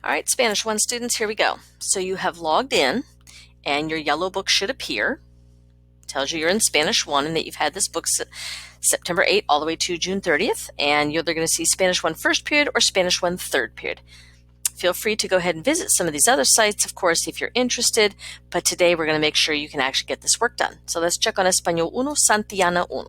All right, Spanish 1 students, here we go. So you have logged in and your yellow book should appear. It tells you you're in Spanish 1 and that you've had this book September 8th all the way to June 30th. And you're either going to see Spanish 1 first period or Spanish 1 third period. Feel free to go ahead and visit some of these other sites, of course, if you're interested. But today we're going to make sure you can actually get this work done. So let's check on Español 1, Santillana 1.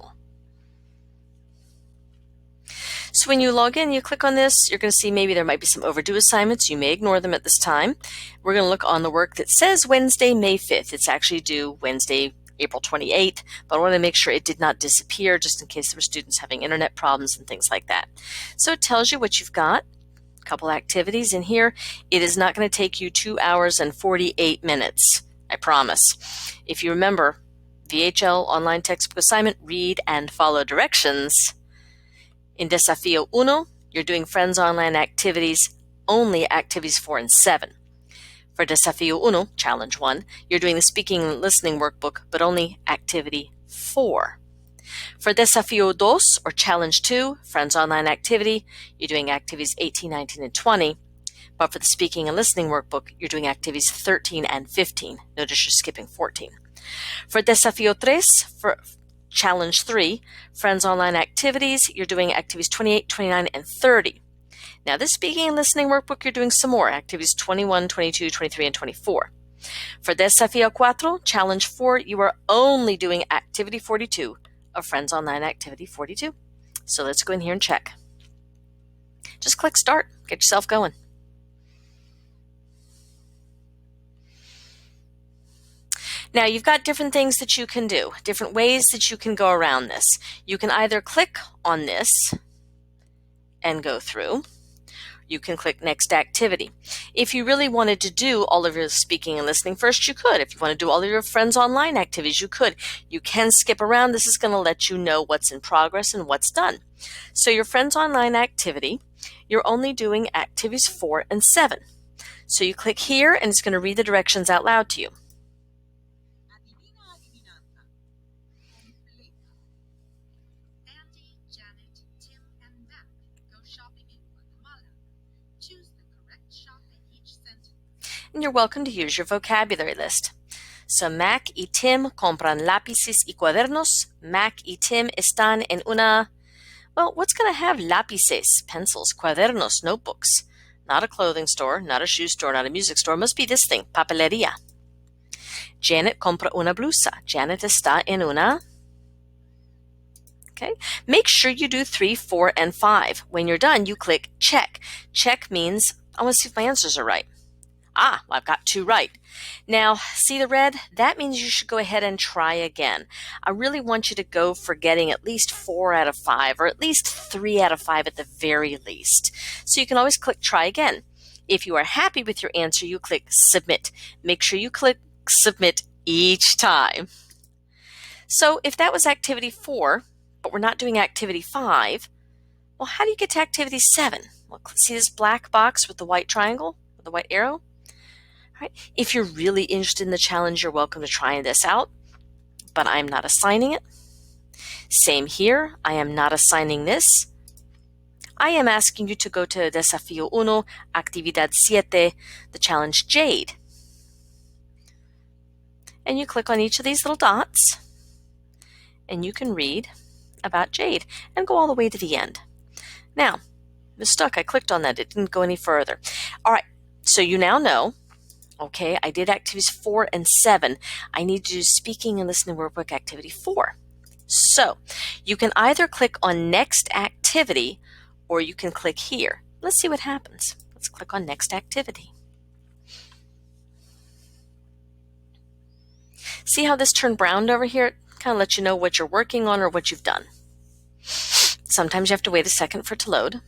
So when you log in, you click on this, you're going to see maybe there might be some overdue assignments. You may ignore them at this time. We're going to look on the work that says Wednesday, May 5th. It's actually due Wednesday, April 28th, but I want to make sure it did not disappear just in case there were students having internet problems and things like that. So it tells you what you've got, a couple activities in here. It is not going to take you 2 hours and 48 minutes, I promise. If you remember, VHL online textbook assignment, read and follow directions. In Desafío 1, you're doing Friends Online activities, only activities 4 and 7. For Desafío 1, Challenge 1, you're doing the Speaking and Listening workbook, but only activity 4. For Desafío 2, or Challenge 2, Friends Online activity, you're doing activities 18, 19, and 20. But for the Speaking and Listening workbook, you're doing activities 13 and 15. Notice you're skipping 14. For Desafío 3, for Challenge 3, Friends Online activities, you're doing activities 28, 29, and 30. Now this Speaking and Listening workbook, you're doing some more, activities 21, 22, 23, and 24. For Desafío 4, Challenge 4, you are only doing activity 42 of Friends Online activity 42. So let's go in here and check. Just click Start, get yourself going. Now you've got different things that you can do, different ways that you can go around this. You can either click on this and go through. You can click Next Activity. If you really wanted to do all of your speaking and listening first, you could. If you want to do all of your Friends Online activities, you could. You can skip around. This is going to let you know what's in progress and what's done. So your Friends Online activity, you're only doing activities 4 and 7. So you click here and it's going to read the directions out loud to you. And you're welcome to use your vocabulary list. So Mac y Tim compran lápices y cuadernos. Mac y Tim están en una, well, what's going to have lápices, pencils, cuadernos, notebooks? Not a clothing store, not a shoe store, not a music store. Must be this thing, papelería. Janet compra una blusa. Janet está en una. Okay. Make sure you do 3, 4, and 5. When you're done, you click Check. Check means, I want to see if my answers are right. Well, I've got 2 right. Now, see the red? That means you should go ahead and try again. I really want you to go for getting at least 4 out of 5, or at least 3 out of 5 at the very least. So you can always click Try Again. If you are happy with your answer, you click Submit. Make sure you click Submit each time. So if that was activity 4, but we're not doing activity 5, well, how do you get to activity 7? Well, see this black box with the white triangle, with the white arrow? Right. If you're really interested in the challenge, you're welcome to try this out, but I'm not assigning it. Same here, I am not assigning this. I am asking you to go to Desafío 1, Actividad 7, the challenge Jade. And you click on each of these little dots, and you can read about Jade and go all the way to the end. Now, I was stuck. I clicked on that. It didn't go any further. All right, so you now know. Okay, I did activities 4 and 7. I need to do Speaking and Listening workbook activity 4. So you can either click on Next Activity or you can click here. Let's see what happens. Let's click on Next Activity. See how this turned brown over here? It kind of lets you know what you're working on or what you've done. Sometimes you have to wait a second for it to load. All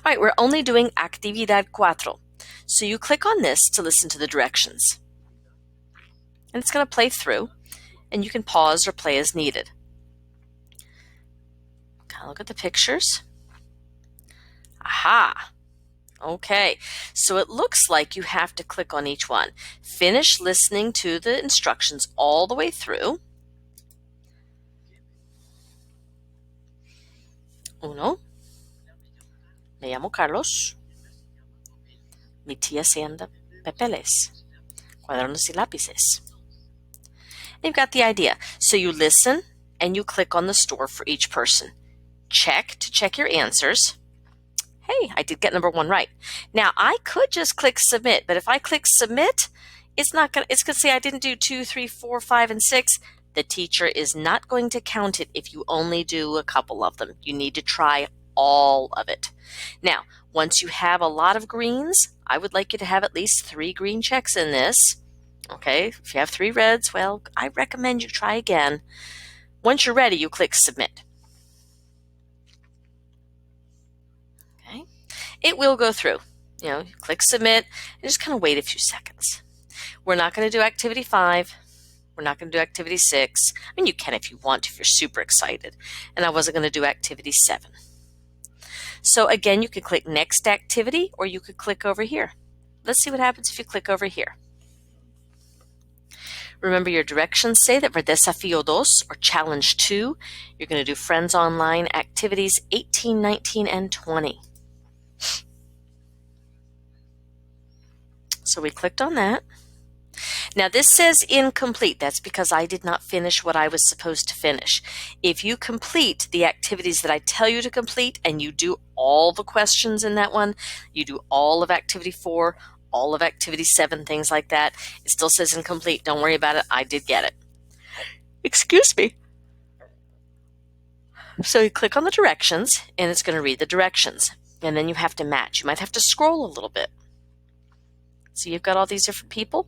right, we're only doing Actividad 4. So you click on this to listen to the directions. And it's going to play through, and you can pause or play as needed. Kind of look at the pictures. Aha! Okay, so it looks like you have to click on each one. Finish listening to the instructions all the way through. Uno. Me llamo Carlos. Mi tía se anda papeles, cuadernos y lápices. You've got the idea. So you listen and you click on the store for each person. Check to check your answers. Hey, I did get number 1 right. Now I could just click submit, but if I click submit, it's going to say I didn't do 2, 3, 4, 5, and 6. The teacher is not going to count it if you only do a couple of them. You need to try all of it. Now, once you have a lot of greens, I would like you to have at least 3 green checks in this. Okay, if you have 3 reds, well, I recommend you try again. Once you're ready, you click submit. Okay, it will go through. You click submit and just kind of wait a few seconds. We're not going to do activity 5. We're not going to do activity 6. I mean, you can if you want to, if you're super excited. And I wasn't going to do activity 7. So again, you could click next activity or you could click over here. Let's see what happens if you click over here. Remember your directions say that for Desafío 2 or Challenge 2, you're going to do Friends Online activities 18, 19, and 20. So we clicked on that. Now this says incomplete. That's because I did not finish what I was supposed to finish. If you complete the activities that I tell you to complete and you do all the questions in that one, you do all of activity 4, all of activity 7, things like that, it still says incomplete. Don't worry about it. I did get it. Excuse me. So you click on the directions and it's going to read the directions. And then you have to match. You might have to scroll a little bit. So you've got all these different people.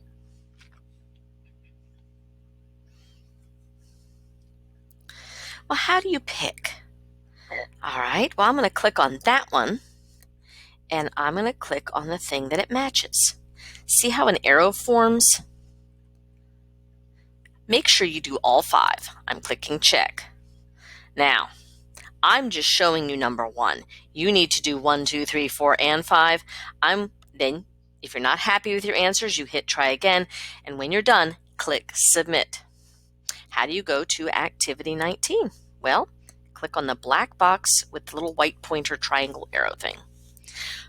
Well, how do you pick? All right, well, I'm going to click on that one, and I'm going to click on the thing that it matches. See how an arrow forms? Make sure you do all 5. I'm clicking check. Now, I'm just showing you number 1. You need to do 1, 2, 3, 4, and 5. Then, if you're not happy with your answers, you hit try again, and when you're done, click submit. How do you go to activity 19? Well, click on the black box with the little white pointer triangle arrow thing.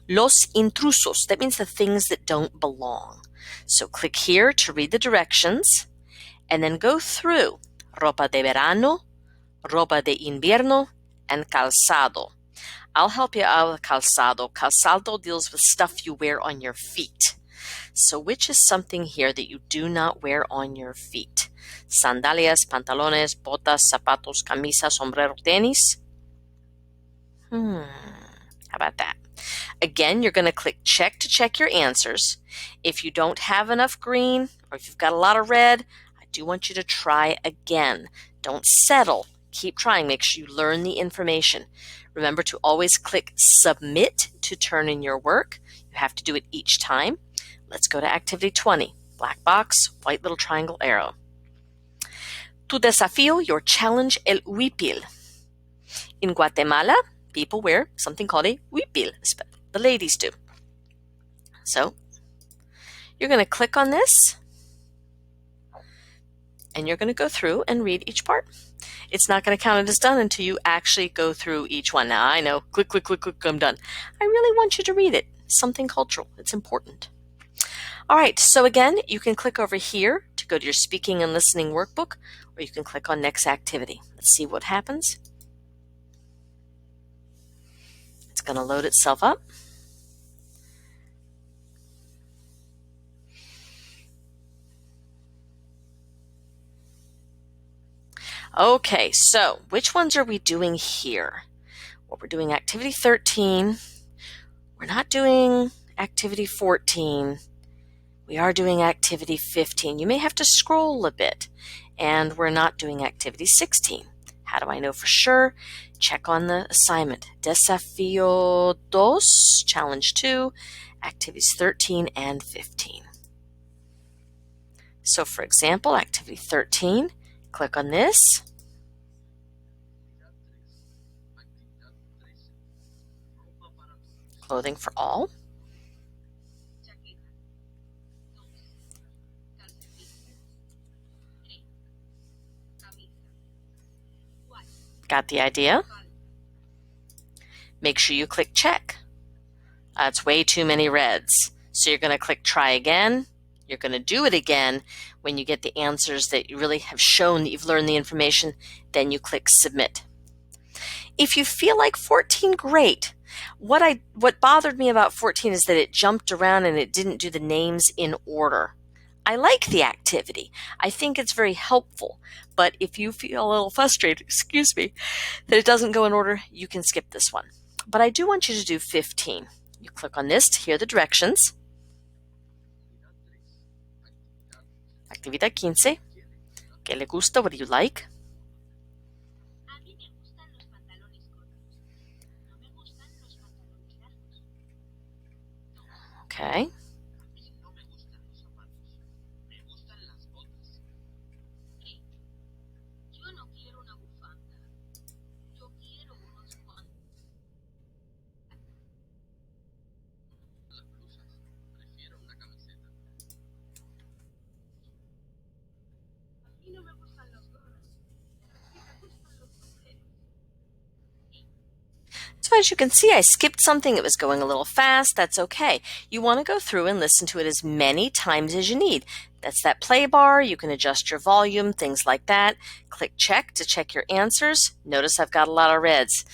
Los intrusos, that means the things that don't belong. So click here to read the directions and then go through ropa de verano, ropa de invierno, and calzado. I'll help you out with calzado. Calzado deals with stuff you wear on your feet. So which is something here that you do not wear on your feet? Sandalias, pantalones, botas, zapatos, camisa, sombrero, tenis. How about that? Again, you're going to click check to check your answers. If you don't have enough green or if you've got a lot of red, I do want you to try again. Don't settle. Keep trying. Make sure you learn the information. Remember to always click submit to turn in your work. You have to do it each time. Let's go to activity 20. Black box, white little triangle arrow. Tu desafío, your challenge, el huipil. In Guatemala, people wear something called a huipil. The ladies do. So, you're going to click on this, and you're going to go through and read each part. It's not going to count it as done until you actually go through each one. Now, I know, click, click, click, click, I'm done. I really want you to read it. Something cultural. It's important. All right, so again, you can click over here to go to your speaking and listening workbook, or you can click on next activity. Let's see what happens. It's going to load itself up. Okay, so which ones are we doing here? Well, we're doing activity 13. We're not doing activity 14. We are doing activity 15. You may have to scroll a bit. And we're not doing activity 16. How do I know for sure? Check on the assignment. Desafío 2, challenge 2, activities 13 and 15. So for example, activity 13, click on this. Clothing for all. Got the idea? Make sure you click check. That's way too many reds. So you're going to click try again. You're going to do it again. When you get the answers that you really have shown that you've learned the information, then you click submit. If you feel like 14, great. What bothered me about 14 is that it jumped around and it didn't do the names in order. I like the activity. I think it's very helpful. But if you feel a little frustrated, that it doesn't go in order, you can skip this one. But I do want you to do 15. You click on this to hear the directions. Actividad 15. ¿Qué le gusta? What do you like? Okay. So as you can see, I skipped something. It was going a little fast. That's okay. You want to go through and listen to it as many times as you need. That's that play bar. You can adjust your volume, things like that. Click check to check your answers. Notice I've got a lot of reds.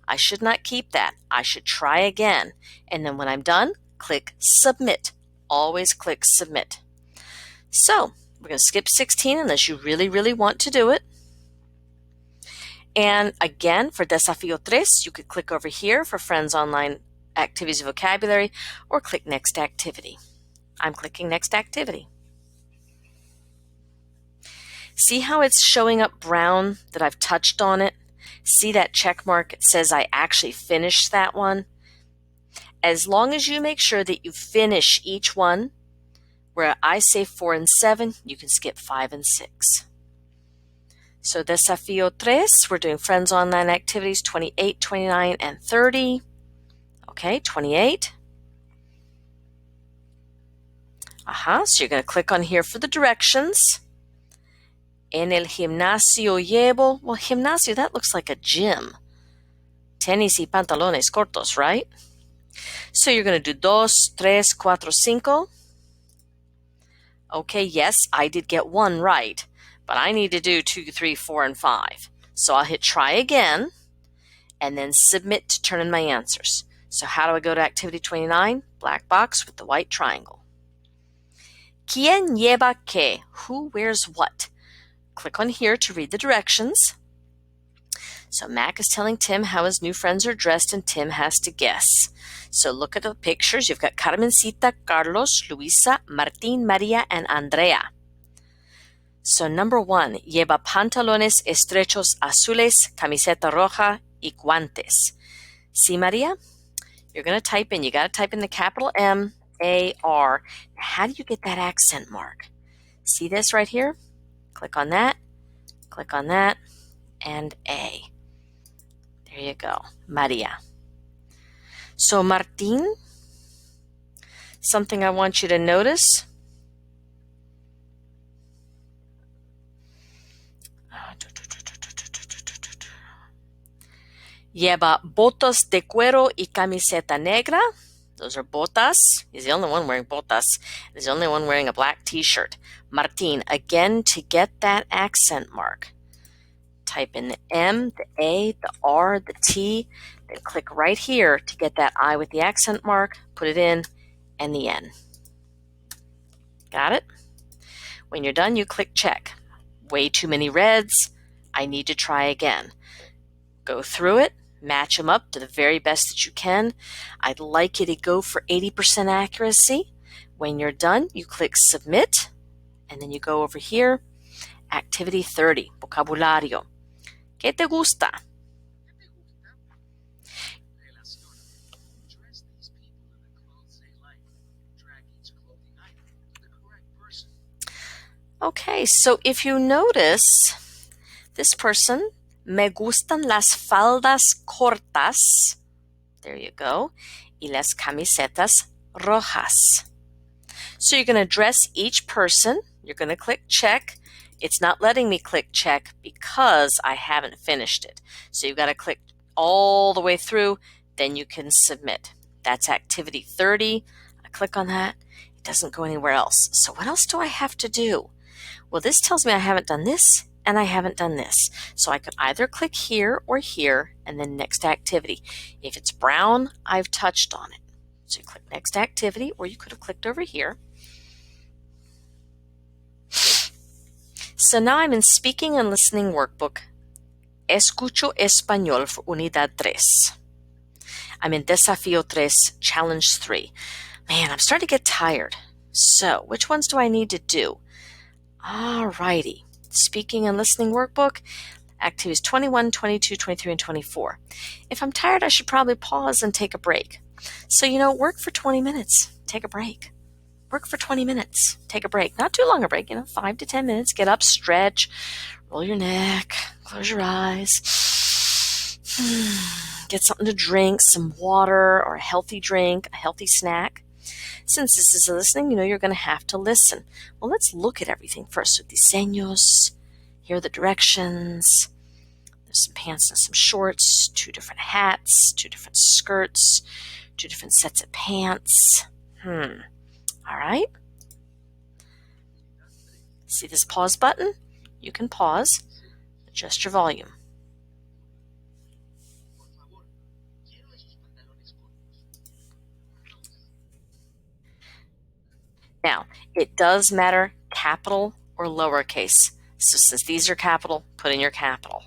I should not keep that. I should try again. And then when I'm done, click submit. Always click submit. So we're going to skip 16 unless you really, really want to do it. And again, for Desafío 3, you could click over here for Friends Online Activities Vocabulary or click Next Activity. I'm clicking Next Activity. See how it's showing up brown that I've touched on it? See that check mark? It says I actually finished that one. As long as you make sure that you finish each one, where I say 4 and 7, you can skip 5 and 6. So Desafío 3, we're doing Friends Online Activities 28, 29, and 30. Okay, 28. So you're going to click on here for the directions. En el gimnasio llevo, well, gimnasio, that looks like a gym. Tenis y pantalones cortos, right? So you're going to do 2, 3, 4, 5. Okay, yes, I did get 1 right. But I need to do 2, 3, 4, and 5. So I'll hit try again and then submit to turn in my answers. So how do I go to activity 29? Black box with the white triangle. ¿Quién lleva qué? Who wears what? Click on here to read the directions. So Mac is telling Tim how his new friends are dressed and Tim has to guess. So look at the pictures. You've got Carmencita, Carlos, Luisa, Martín, María, and Andrea. So number 1, lleva pantalones estrechos azules, camiseta roja, y guantes. See, Maria? You're going to type in, you got to type in the capital M-A-R. How do you get that accent mark? See this right here? Click on that, and A. There you go, Maria. So Martín, something I want you to notice. Lleva botas de cuero y camiseta negra. Those are botas. He's the only one wearing botas. He's the only one wearing a black t-shirt. Martín, again, to get that accent mark, type in the M, the A, the R, the T, then click right here to get that I with the accent mark, put it in, and the N. Got it? When you're done, you click check. Way too many reds. I need to try again. Go through it. Match them up to the very best that you can. I'd like you to go for 80% accuracy. When you're done, you click submit, and then you go over here, activity 30, vocabulario. ¿Qué te gusta? Okay, so if you notice, this person, me gustan las faldas cortas, there you go, y las camisetas rojas. So you're going to address each person. You're going to click check. It's not letting me click check because I haven't finished it. So you've got to click all the way through, then you can submit. That's activity 30. I click on that. It doesn't go anywhere else. So what else do I have to do? Well, this tells me I haven't done this and I haven't done this. So I could either click here or here and then next activity. If it's brown, I've touched on it. So you click next activity, or you could have clicked over here. So now I'm in Speaking and Listening Workbook. Escucho Español for Unidad 3. I'm in Desafío 3, Challenge 3. Man, I'm starting to get tired. So, which ones do I need to do? Alrighty. Speaking and Listening Workbook, activities 21, 22, 23, and 24. If I'm tired, I should probably pause and take a break. So, work for 20 minutes, take a break. Work for 20 minutes, take a break. Not too long a break, 5 to 10 minutes. Get up, stretch, roll your neck, close your eyes. Get something to drink, some water or a healthy drink, a healthy snack. Since this is listening, you're going to have to listen. Well, let's look at everything first. So diseños, here are the directions. There's some pants and some shorts, 2 different hats, 2 different skirts, 2 different sets of pants. All right. See this pause button? You can pause, adjust your volume. Now, it does matter capital or lowercase. So since these are capital, put in your capital.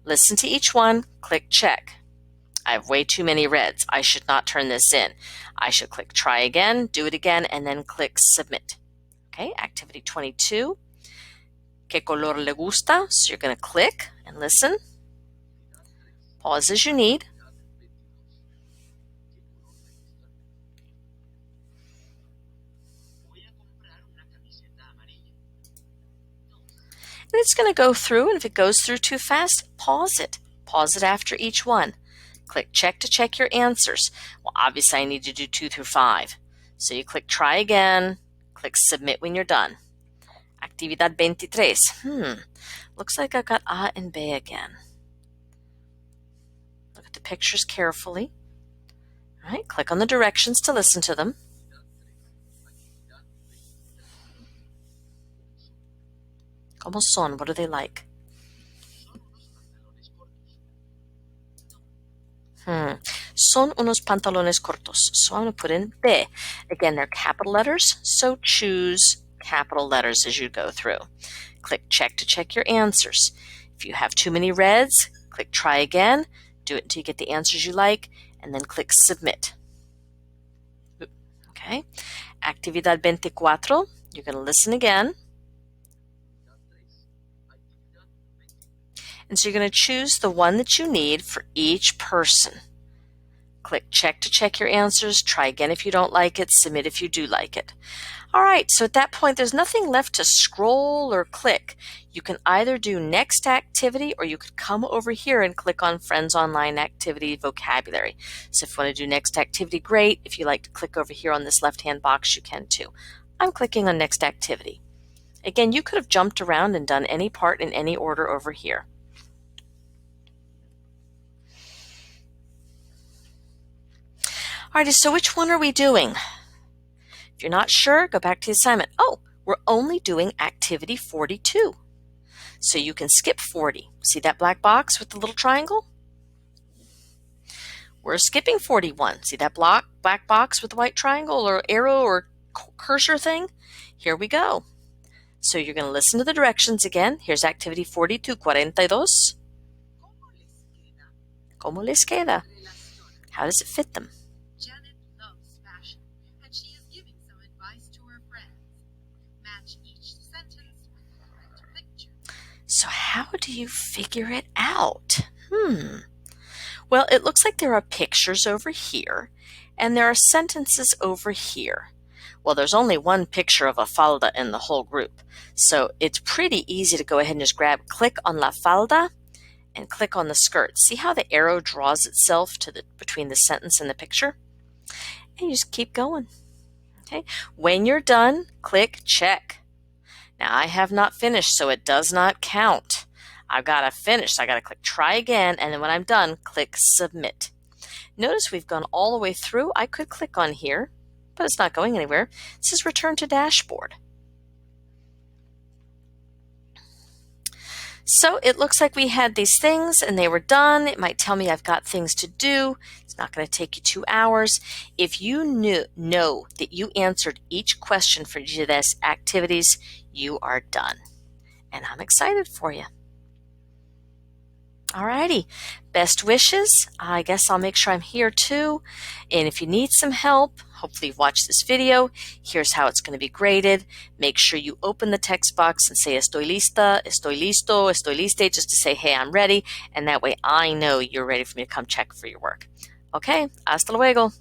Listen to each one, click check. I have way too many reds. I should not turn this in. I should click try again, do it again, and then click submit. Okay, activity 22. ¿Qué color le gusta? So you're going to click and listen. Pause as you need. And it's going to go through, and if it goes through too fast, pause it. Pause it after each one. Click check to check your answers. Well, obviously I need to do 2 through 5. So you click try again, click submit when you're done. Actividad 23. Looks like I got A and B again. Look at the pictures carefully. All right, click on the directions to listen to them. ¿Cómo son? What are they like? Son unos pantalones cortos. So I'm going to put in B. Again, they're capital letters, so choose capital letters as you go through. Click check to check your answers. If you have too many reds, click try again, do it until you get the answers you like, and then click submit. Okay. Actividad 24, you're going to listen again. And so you're going to choose the one that you need for each person. Click check to check your answers, try again if you don't like it, submit if you do like it. All right, so at that point, there's nothing left to scroll or click. You can either do next activity, or you could come over here and click on Friends Online Activity Vocabulary. So if you want to do next activity, great. If you like to click over here on this left-hand box, you can too. I'm clicking on next activity. Again, you could have jumped around and done any part in any order over here. Alrighty, so which one are we doing? If you're not sure, go back to the assignment. Oh, we're only doing activity 42. So you can skip 40. See that black box with the little triangle? We're skipping 41. See that black box with the white triangle or arrow or cursor thing? Here we go. So you're going to listen to the directions again. Here's activity 42, 42. ¿Cómo les queda? How does it fit them? So how do you figure it out? Well, it looks like there are pictures over here, and there are sentences over here. Well, there's only one picture of a falda in the whole group, so it's pretty easy to go ahead and just click on la falda, and click on the skirt. See how the arrow draws itself to between the sentence and the picture? And you just keep going. Okay. When you're done, click check. Now, I have not finished, so it does not count. I've got to finish, so I got to click try again, and then when I'm done, click submit. Notice we've gone all the way through. I could click on here, but it's not going anywhere. It says return to dashboard. So it looks like we had these things and they were done. It might tell me I've got things to do. It's not going to take you 2 hours. If you know that you answered each question for each of these activities, you are done. And I'm excited for you. Alrighty, best wishes. I guess I'll make sure I'm here too. And if you need some help, hopefully you've watched this video. Here's how it's going to be graded. Make sure you open the text box and say estoy lista, estoy listo, estoy liste, just to say, hey, I'm ready. And that way I know you're ready for me to come check for your work. Okay, hasta luego.